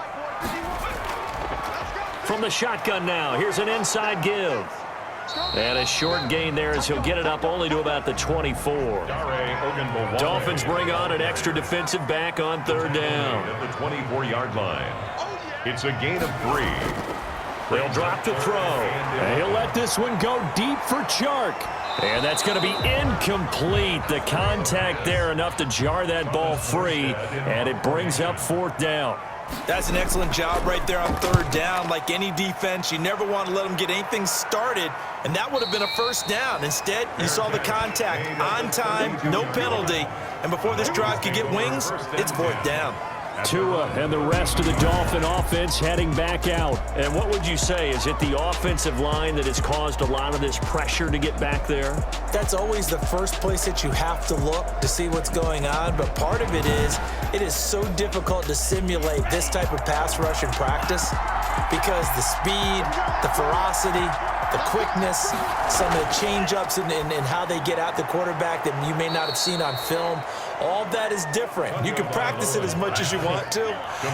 From the shotgun now, here's an inside give. And a short gain there as he'll get it up only to about the 24. Dolphins bring on an extra defensive back on 3rd down. At the 24-yard line. It's a gain of 3. They'll drop the throw. And he'll let this one go deep for Chark. And that's going to be incomplete. The contact there enough to jar that ball free, and it brings up 4th down. That's an excellent job right there on 3rd down. Like any defense, you never want to let them get anything started, and that would have been a 1st down. Instead, you saw the contact on time, no penalty, and before this drive could get wings, it's 4th down. Tua and the rest of the Dolphin offense heading back out. And what would you say? Is it the offensive line that has caused a lot of this pressure to get back there? That's always the first place that you have to look to see what's going on. But part of it is so difficult to simulate this type of pass rush in practice because the speed, the ferocity, the quickness, some of the change-ups and how they get at the quarterback that you may not have seen on film, all that is different. You can practice it as much as you want to.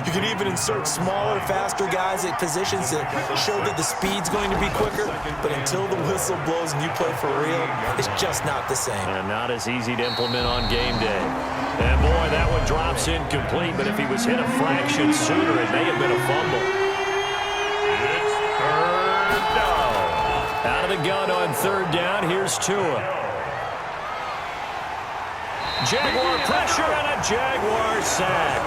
You can even insert smaller, faster guys at positions to show that the speed's going to be quicker. But until the whistle blows and you play for real, it's just not the same. And not as easy to implement on game day. And boy, that one drops incomplete, but if he was hit a fraction sooner, it may have been a fumble. It's 3rd down. Out of the gun on 3rd down, here's Tua. Jaguar pressure and a Jaguar sack.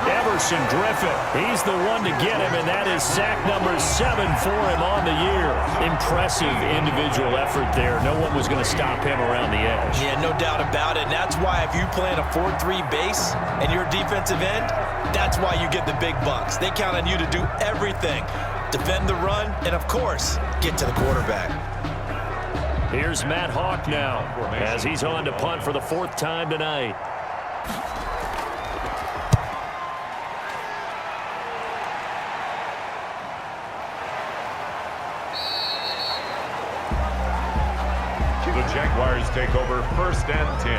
Everson Griffin, he's the one to get him, and that is sack number 7 for him on the year. Impressive individual effort there. No one was going to stop him around the edge. Yeah, no doubt about it, and that's why if you play in a 4-3 base and you're a defensive end, that's why you get the big bucks. They count on you to do everything. Defend the run, and of course, get to the quarterback. Here's Matt Hawk now as he's on to punt for the 4th time tonight. The Jaguars take over 1st and 10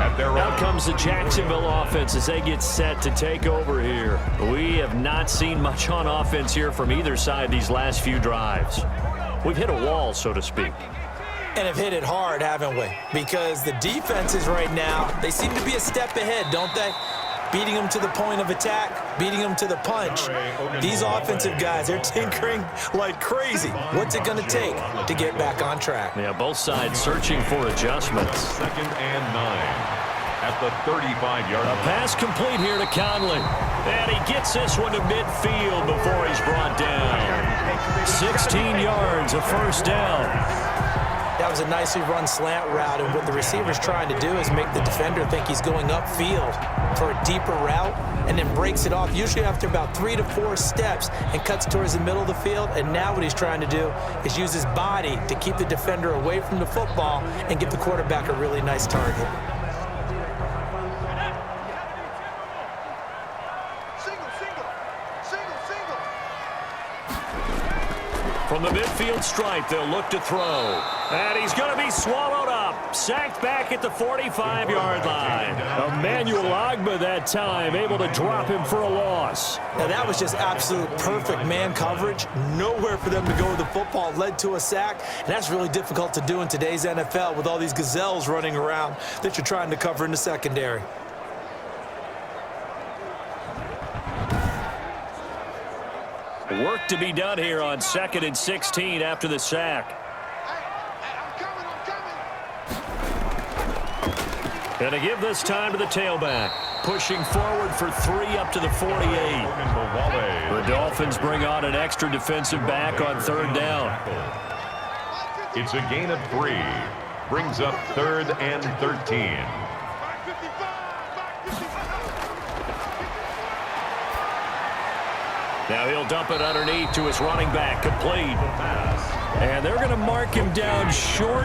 at their own. Out comes the Jacksonville offense as they get set to take over here. We have not seen much on offense here from either side these last few drives. We've hit a wall, so to speak. And have hit it hard, haven't we? Because the defenses right now, they seem to be a step ahead, don't they? Beating them to the point of attack, beating them to the punch. These offensive guys, they're tinkering like crazy. What's it going to take to get back on track? Yeah, both sides searching for adjustments. 2nd and 9 at the 35-yard line. A pass complete here to Conley. And he gets this one to midfield before he's brought down. 16 yards, a 1st down. That was a nicely run slant route, and what the receiver's trying to do is make the defender think he's going upfield for a deeper route and then breaks it off, usually after about 3 to 4 steps, and cuts towards the middle of the field. And now what he's trying to do is use his body to keep the defender away from the football and give the quarterback a really nice target. From the midfield stripe, they'll look to throw. And he's going to be swallowed up. Sacked back at the 45-yard line. Emmanuel Ogbah that time, able to drop him for a loss. Now that was just absolute perfect man coverage. Nowhere for them to go with the football. Led to a sack. And that's really difficult to do in today's NFL with all these gazelles running around that you're trying to cover in the secondary. Work to be done here on 2nd and 16 after the sack. And to give this time to the tailback. Pushing forward for 3 up to the 48. The Dolphins bring on an extra defensive back on 3rd down. It's a gain of 3. Brings up 3rd and 13. Now he'll dump it underneath to his running back, complete. And they're going to mark him down short,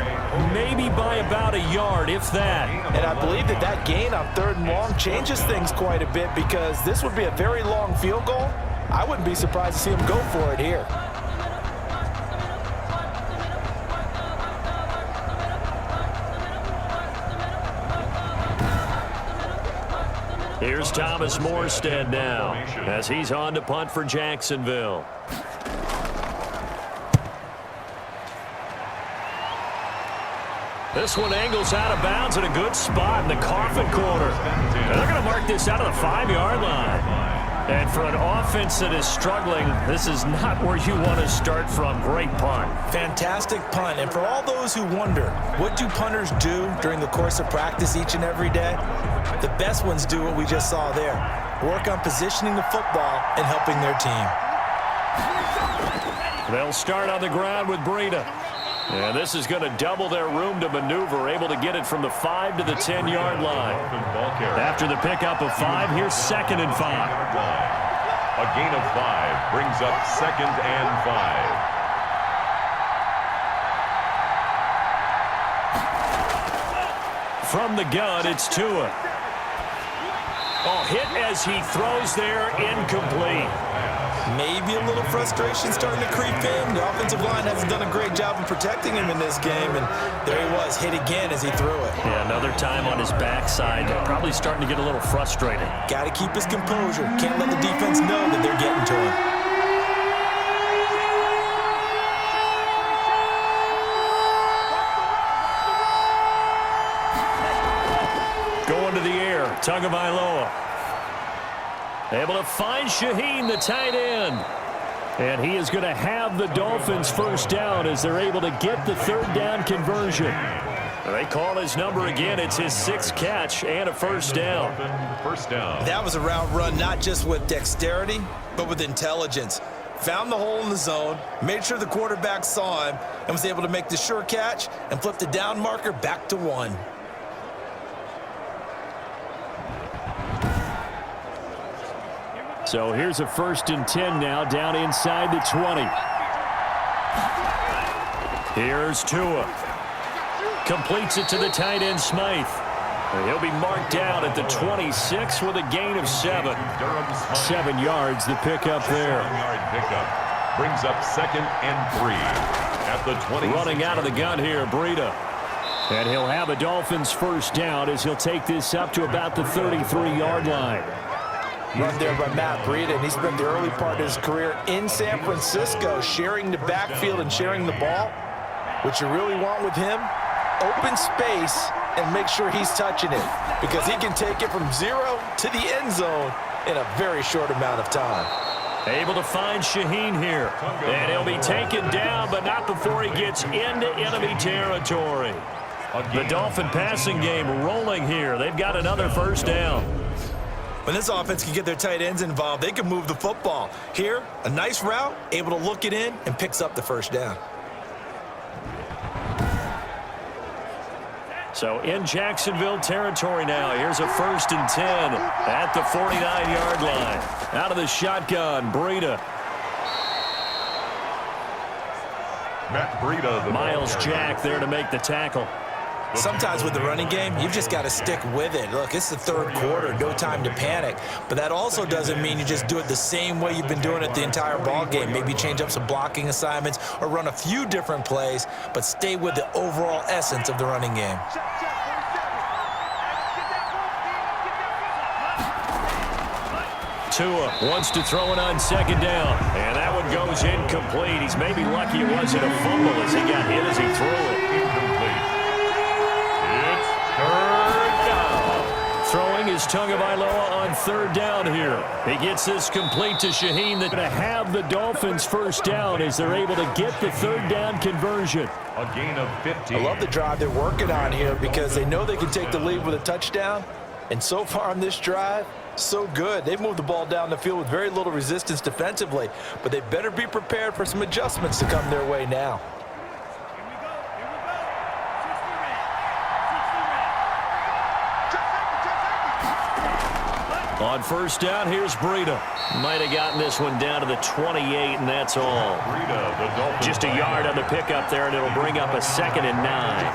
maybe by about a yard, if that. And I believe that gain on 3rd and long changes things quite a bit, because this would be a very long field goal. I wouldn't be surprised to see him go for it here. Here's Thomas Morstead now as he's on to punt for Jacksonville. This one angles out of bounds in a good spot in the coffin corner. And they're going to mark this out of the 5-yard line. And for an offense that is struggling, this is not where you want to start from. Great punt. Fantastic punt. And for all those who wonder, what do punters do during the course of practice each and every day? The best ones do what we just saw there. Work on positioning the football and helping their team. They'll start on the ground with Breida. And this is going to double their room to maneuver, able to get it from the 5 to the 10-yard line. After the pickup of 5, here's 2nd and 5. A gain of 5 brings up 2nd and 5. From the gun, it's Tua. Oh, hit as he throws there, incomplete. Maybe a little frustration starting to creep in. The offensive line hasn't done a great job of protecting him in this game, and there he was, hit again as he threw it. Yeah, another time on his backside. Probably starting to get a little frustrated. Got to keep his composure. Can't let the defense know that they're getting to him. Going to the air, Tagovailoa. Able to find Shaheen, the tight end. And he is going to have the Dolphins 1st down as they're able to get the 3rd down conversion. They call his number again. It's his 6th catch and a 1st down. That was a route run not just with dexterity, but with intelligence. Found the hole in the zone, made sure the quarterback saw him, and was able to make the sure catch and flip the down marker back to 1. So here's a 1st and 10 now, down inside the 20. Here's Tua. Completes it to the tight end, Smythe. And he'll be marked down at the 26 with a gain of 7. 7 yards, the pickup there. 7-yard pickup. Brings up 2nd and 3 at the 20. Running out of the gun here, Breida. And he'll have a Dolphins first down as he'll take this up to about the 33-yard line. Run there by Matt Breida, and he spent the early part of his career in San Francisco sharing the backfield and sharing the ball. What you really want with him, open space and make sure he's touching it because he can take it from 0 to the end zone in a very short amount of time. Able to find Shaheen here. And he'll be taken down, but not before he gets into enemy territory. The Dolphin passing game rolling here. They've got another first down. When this offense can get their tight ends involved, they can move the football. Here, a nice route, able to look it in, and picks up the first down. So in Jacksonville territory now. Here's a 1st and 10 at the 49-yard line. Out of the shotgun, Breida. Matt Breida, Miles Jack there to make the tackle. Sometimes with the running game, you've just got to stick with it. Look, it's the 3rd quarter, no time to panic. But that also doesn't mean you just do it the same way you've been doing it the entire ball game. Maybe change up some blocking assignments or run a few different plays, but stay with the overall essence of the running game. Tua wants to throw it on 2nd down, and that one goes incomplete. He's maybe lucky it wasn't a fumble as he got hit as he threw it. incomplete. It's 3rd down. Throwing is Tagovailoa on 3rd down here. He gets this complete to Shaheen. They're going to have the Dolphins first down as they're able to get the 3rd down conversion. A gain of 15. I love the drive they're working on here because they know they can take the lead with a touchdown. And so far on this drive, so good. They've moved the ball down the field with very little resistance defensively, but they better be prepared for some adjustments to come their way now. On 1st down, here's Breida. Might have gotten this one down to the 28, and that's all. Breida, the Dolphins. Just a yard on the pickup there, and it'll bring up a 2nd and 9.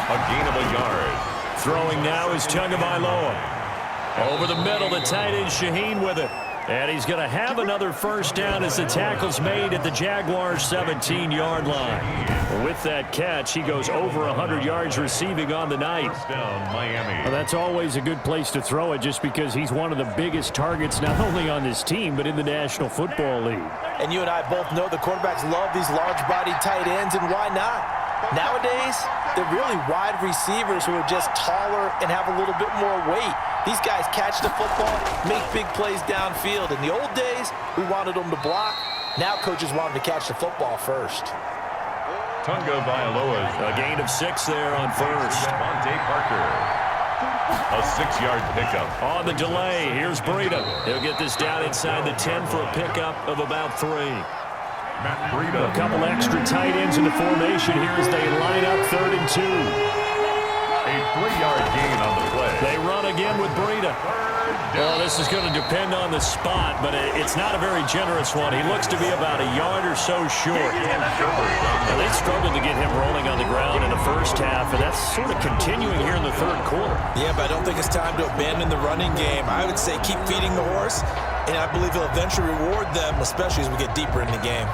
A gain of a yard. Throwing now is Tagovailoa. Over the middle, the tight end Shaheen with it. And he's going to have another first down as the tackle's made at the Jaguars' 17-yard line. With that catch, he goes over 100 yards receiving on the night. Down Miami. Well, that's always a good place to throw it just because he's one of the biggest targets not only on this team but in the National Football League. And you and I both know the quarterbacks love these large-bodied tight ends, and why not? Nowadays, they're really wide receivers who are just taller and have a little bit more weight. These guys catch the football, make big plays downfield. In the old days, we wanted them to block. Now coaches want them to catch the football first. Tagovailoa. A gain of 6 there on 1st. Devontae Parker. A 6-yard pickup. On the delay, here's Breida. He'll get this down inside the 10 for a pickup of about 3. Matt Breida. A couple extra tight ends in the formation here as they line up 3rd and 2. A 3-yard gain on the play. They run again with Breida. Well, this is going to depend on the spot, but it's not a very generous one. He looks to be about a yard or so short. Now, they struggled to get him rolling on the ground in the first half, and that's sort of continuing here in the 3rd quarter. Yeah, but I don't think it's time to abandon the running game. I would say keep feeding the horse, and I believe he'll eventually reward them, especially as we get deeper in the game.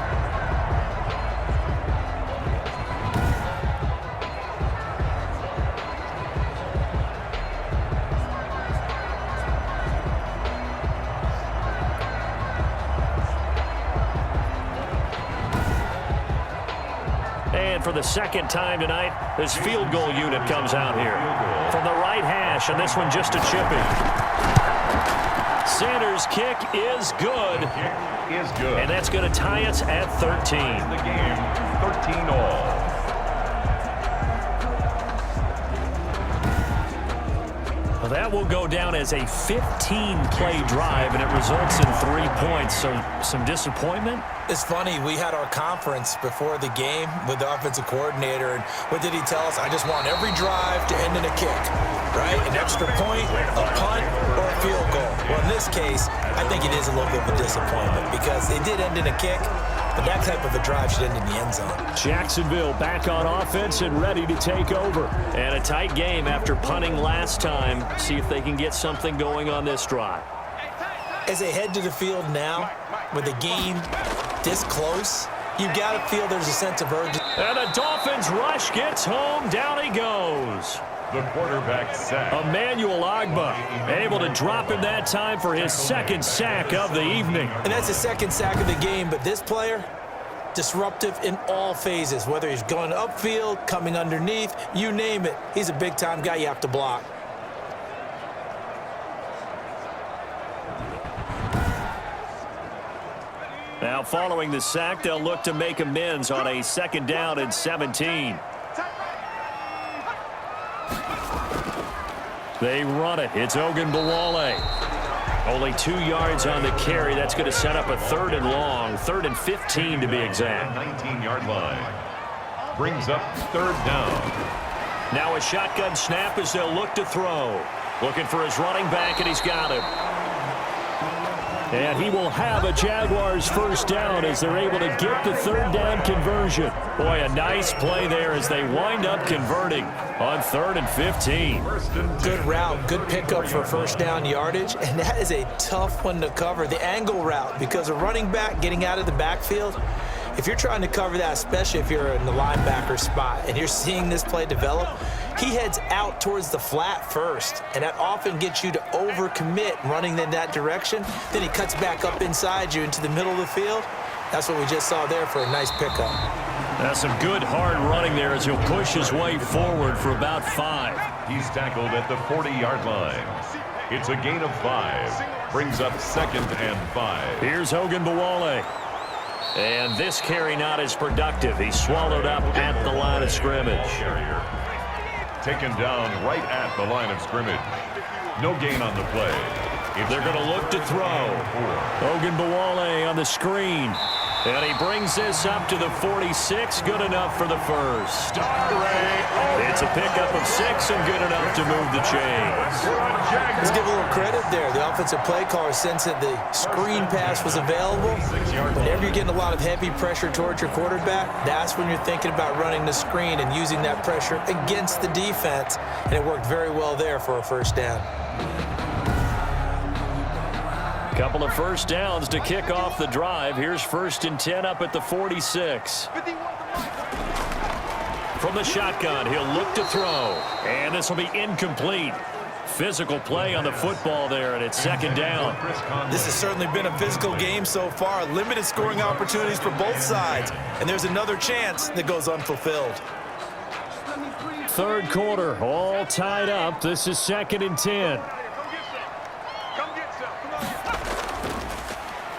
And for the 2nd time tonight, this field goal unit comes out here. From the right hash, and this one just a chipping. Sanders' kick is good. Is good. And that's going to tie us at 13. The game, 13 all. Well, that will go down as a 15-play drive, and it results in 3 points. So some disappointment. It's funny, we had our conference before the game with the offensive coordinator, and what did he tell us? I just want every drive to end in a kick, right? An extra point, a punt, or a field goal. Well, in this case, I think it is a little bit of a disappointment because it did end in a kick, But that type of a drive should end in the end zone. Jacksonville back on offense and ready to take over. And a tight game after punting last time. See if they can get something going on this drive. As they head to the field now, with the game this close, you've got to feel there's a sense of urgency. And the Dolphins rush gets home. Down he goes. The quarterback sack. Emmanuel Ogbah able to drop him that time for his second sack of the evening. And that's the second sack of the game, but this player, disruptive in all phases, whether he's going upfield, coming underneath, you name it. He's a big-time guy you have to block. Now following the sack, they'll look to make amends on a 2nd down and 17. They run it. It's Ogunbowale. Only 2 yards on the carry. That's going to set up a 3rd and long. 3rd and 15 to be exact. 19-yard line. Brings up 3rd down. Now a shotgun snap as they'll look to throw. Looking for his running back, and he's got him. And he will have a Jaguars 1st down as they're able to get the 3rd down conversion. Boy, a nice play there as they wind up converting on 3rd and 15. Good route, good pickup for 1st down yardage, and that is a tough one to cover. The angle route, because a running back getting out of the backfield, if you're trying to cover that, especially if you're in the linebacker spot and you're seeing this play develop, he heads out towards the flat first, and that often gets you to overcommit running in that direction. Then he cuts back up inside you into the middle of the field. That's what we just saw there for a nice pickup. That's some good hard running there as he'll push his way forward for about 5. He's tackled at the 40-yard line. It's a gain of 5. Brings up 2nd and 5. Here's Ogunbowale. And this carry not as productive. He's swallowed up at the line of scrimmage. Taken down right at the line of scrimmage. No gain on the play. They're going to look to throw. Ogunbowale on the screen. And he brings this up to the 46. Good enough for the 1st. It's a pickup of 6 and good enough to move the chains. Let's give a little credit there. The offensive play caller sensed that the screen pass was available. Whenever you're getting a lot of heavy pressure towards your quarterback, that's when you're thinking about running the screen and using that pressure against the defense. And it worked very well there for a 1st down. Couple of 1st downs to kick off the drive. Here's 1st and 10 up at the 46. From the shotgun, he'll look to throw. And this will be incomplete. Physical play on the football there, and it's 2nd down. This has certainly been a physical game so far. Limited scoring opportunities for both sides. And there's another chance that goes unfulfilled. 3rd quarter, all tied up. This is 2nd and 10.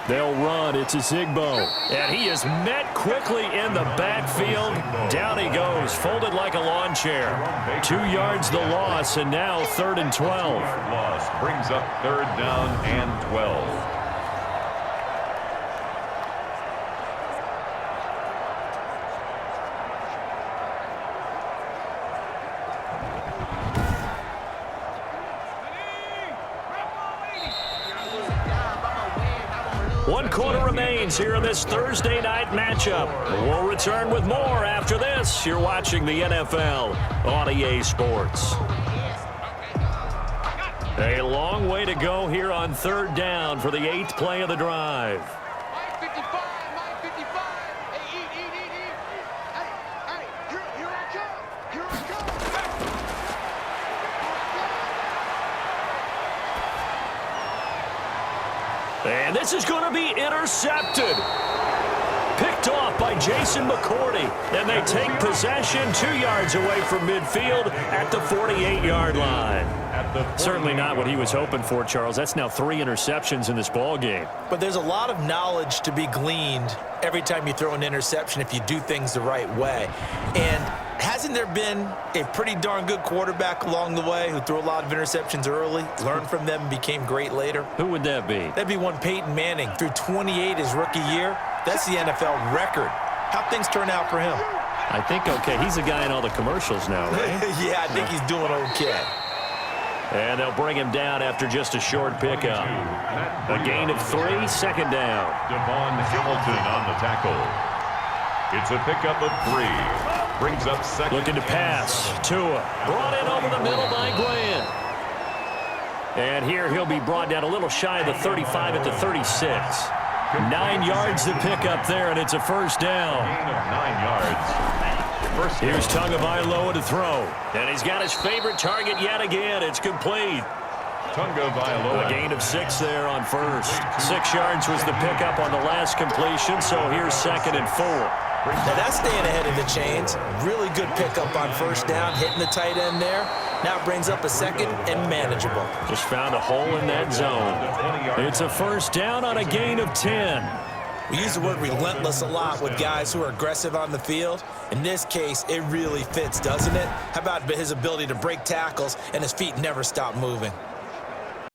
They'll run. It's a Zigbo. And he is met quickly in the backfield. Down he goes, folded like a lawn chair. 2 yards the loss, and now 3rd and 12. Loss brings up 3rd down and 12. One quarter remains here in this Thursday night matchup. We'll return with more after this. You're watching the NFL on EA Sports. A long way to go here on 3rd down for the 8th play of the drive. And this is going to be intercepted. Picked off by Jason McCourty. And they take possession 2 yards away from midfield at the 48-yard line. Certainly not what he was hoping for, Charles. That's now 3 interceptions in this ball game. But there's a lot of knowledge to be gleaned every time you throw an interception if you do things the right way. And hasn't there been a pretty darn good quarterback along the way who threw a lot of interceptions early, learned from them, and became great later? Who would that be? That'd be one Peyton Manning. Threw 28 his rookie year. That's the NFL record. How'd things turn out for him? I think okay. He's the guy in all the commercials now, right? Yeah, I think he's doing okay. And they'll bring him down after just a short pickup. A gain of 3, second down. Devon Hamilton on the tackle. It's a pickup of 3. Brings up second. Looking to pass. Tua brought in over the middle by Grant. And here he'll be brought down a little shy of the 35 at the 36. 9 yards to pick up there, and it's a first down. Gain of 9 yards. First down. Here's Tagovailoa to throw. And he's got his favorite target yet again. It's complete. Tagovailoa. A gain of 6 there on first. 6 yards was the pickup on the last completion, so here's second and 4. Now that's staying ahead of the chains. Really good pickup on first down, hitting the tight end there. Now brings up a second and manageable. Just found a hole in that zone. It's a first down on a gain of 10. We use the word relentless a lot with guys who are aggressive on the field. In this case, it really fits, doesn't it? How about his ability to break tackles and his feet never stop moving?